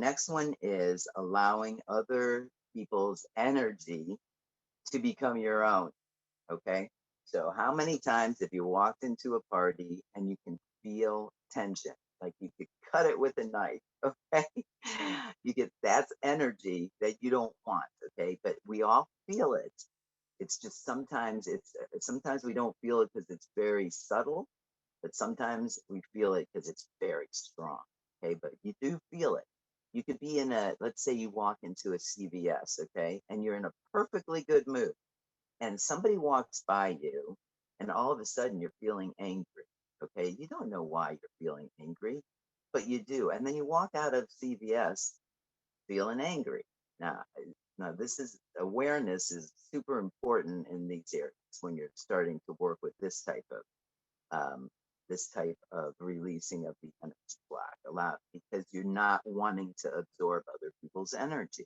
next one is allowing other people's energy to become your own. Okay. So, how many times have you walked into a party and you can feel tension? Like you could cut it with a knife. Okay. You get that's energy that you don't want. Okay. But we all feel it. It's just sometimes we don't feel it because it's very subtle, but sometimes we feel it because it's very strong. Okay. But you do feel it. You could be in let's say you walk into a CVS, okay, and you're in a perfectly good mood and somebody walks by you and all of a sudden you're feeling angry. Okay. You don't know why you're feeling angry, but you do. And then you walk out of CVS feeling angry. Now, now this is awareness is super important in these areas when you're starting to work with um, this type of releasing of the energy block a lot because you're not wanting to absorb other people's energy.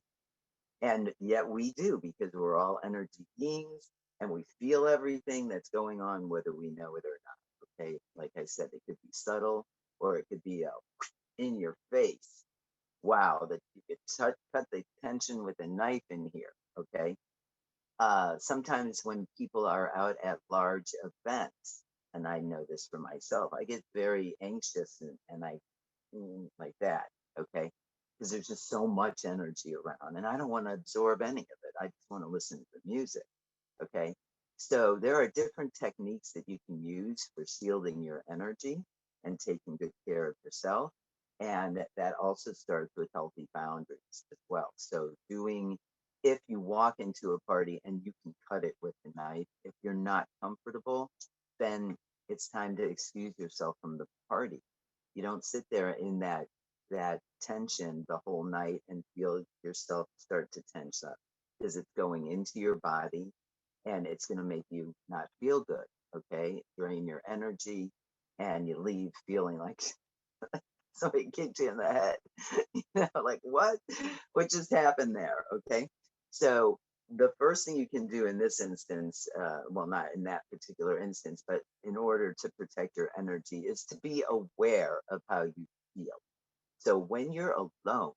And yet we do because we're all energy beings and we feel everything that's going on, whether we know it or not. Okay. Like I said, it could be subtle or it could be in your face. Wow, that you could cut the tension with a knife in here. Okay. Sometimes when people are out at large events, and I know this for myself, I get very anxious and I like that. Okay. Because there's just so much energy around and I don't want to absorb any of it. I just want to listen to the music. Okay. So there are different techniques that you can use for shielding your energy and taking good care of yourself. And that also starts with healthy boundaries as well. So if you walk into a party and you can cut it with a knife, if you're not comfortable, then it's time to excuse yourself from the party. You don't sit there in that tension the whole night and feel yourself start to tense up because it's going into your body and it's going to make you not feel good. Okay. Drain your energy and you leave feeling like somebody kicked you in the head. Like what just happened there? Okay. So the first thing you can do in this instance, well, not in that particular instance, but in order to protect your energy is to be aware of how you feel. So when you're alone,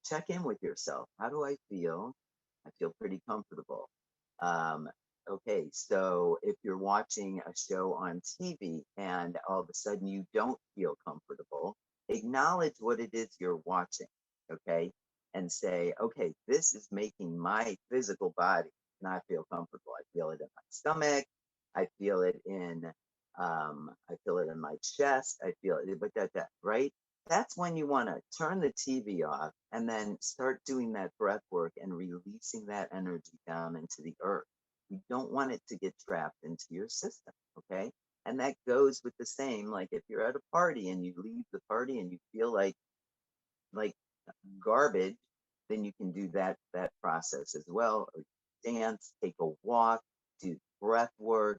check in with yourself. How do I feel? I feel pretty comfortable. Um, okay, so if you're watching a show on TV and all of a sudden you don't feel comfortable, acknowledge what it is you're watching, okay? And say, okay, this is making my physical body not feel comfortable. I feel it in my stomach. I feel it in my chest. I feel it, but right? That's when you want to turn the TV off and then start doing that breath work and releasing that energy down into the earth. You don't want it to get trapped into your system. Okay. And that goes with the same, like if you're at a party and you leave the party and you feel like garbage, then you can do that process as well. Or dance, take a walk, do breath work,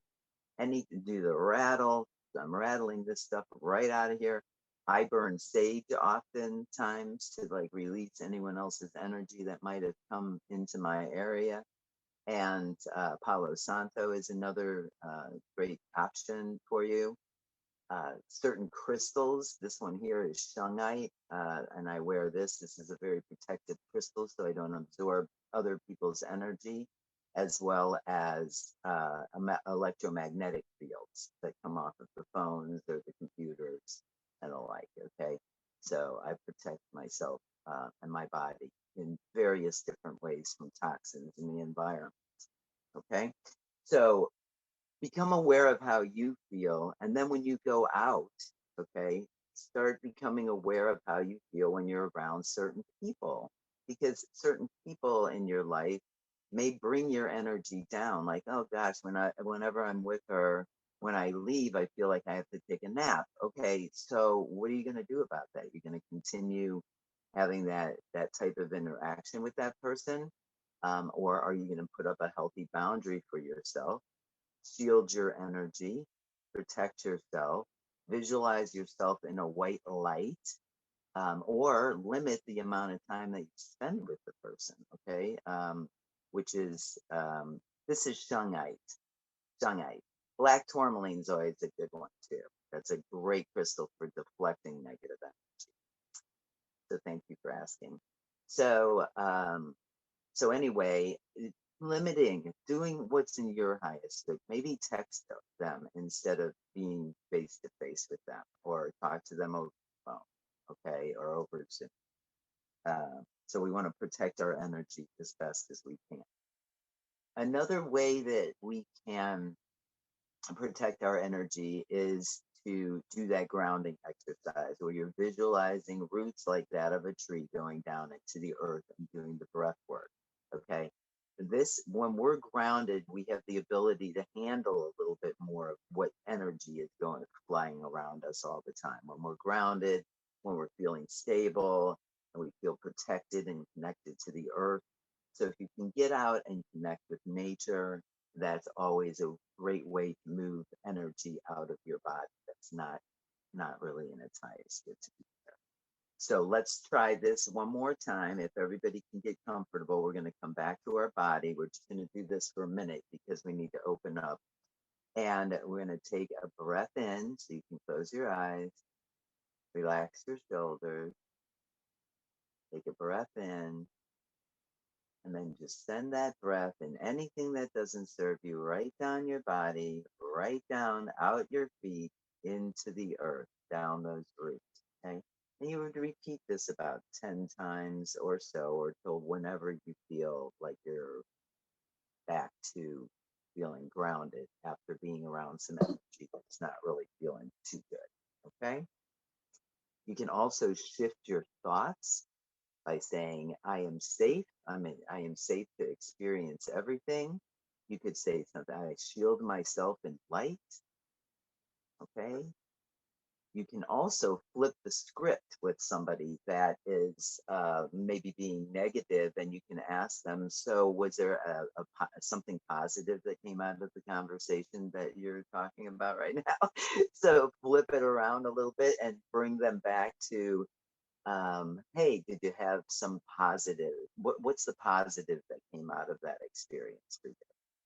any do the rattle. I'm rattling this stuff right out of here. I burn sage oftentimes to like release anyone else's energy that might have come into my area. And Palo Santo is another great option for you. Certain crystals, this one here is shungite, and I wear this. This is a very protective crystal, so I don't absorb other people's energy, as well as electromagnetic fields that come off of the phones or the computers and the like. Okay, so I protect myself and my body in various different ways from toxins in the environment. Okay, so become aware of how you feel. And then when you go out, okay, start becoming aware of how you feel when you're around certain people, because certain people in your life may bring your energy down. Like, oh gosh, whenever I'm with her, when I leave, I feel like I have to take a nap. Okay, so what are you going to do about that? You're going to continue having that type of interaction with that person, or are you going to put up a healthy boundary for yourself? Shield your energy, protect yourself, visualize yourself in a white light, or limit the amount of time that you spend with the person. Okay, which is this is shungite. Shungite. Black tourmaline is always a good one too. That's a great crystal for deflecting negative energy. So thank you for asking. So, so anyway, limiting, doing what's in your highest good. Maybe text them instead of being face to face with them, or talk to them over the phone, okay, or over Zoom. So we want to protect our energy as best as we can. Another way that we can protect our energy is to do that grounding exercise where you're visualizing roots like that of a tree going down into the earth and doing the breath work. Okay. This, when we're grounded, we have the ability to handle a little bit more of what energy is going flying around us all the time. When we're grounded, when we're feeling stable, and we feel protected and connected to the earth. So if you can get out and connect with nature, that's always a great way to move energy out of your body that's not really in its highest good to be there. So let's try this one more time. If everybody can get comfortable, we're going to come back to our body. We're just going to do this for a minute because we need to open up. And we're going to take a breath in, so you can close your eyes, relax your shoulders, take a breath in, and then just send that breath and anything that doesn't serve you right down your body, right down out your feet into the earth, down those roots. Okay. And you would repeat this about 10 times or so, or till whenever you feel like you're back to feeling grounded after being around some energy that's not really feeling too good. Okay. You can also shift your thoughts by saying, I am safe. I am safe to experience everything. You could say something, I shield myself in light. Okay. You can also flip the script with somebody that is maybe being negative, and you can ask them, so was there something positive that came out of the conversation that you're talking about right now? So flip it around a little bit and bring them back to, hey, did you have some positive? What's the positive that came out of that experience for you?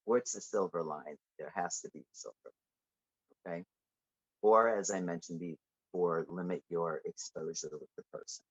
What's the silver line? There has to be silver. Okay. Or as I mentioned before, limit your exposure with the person.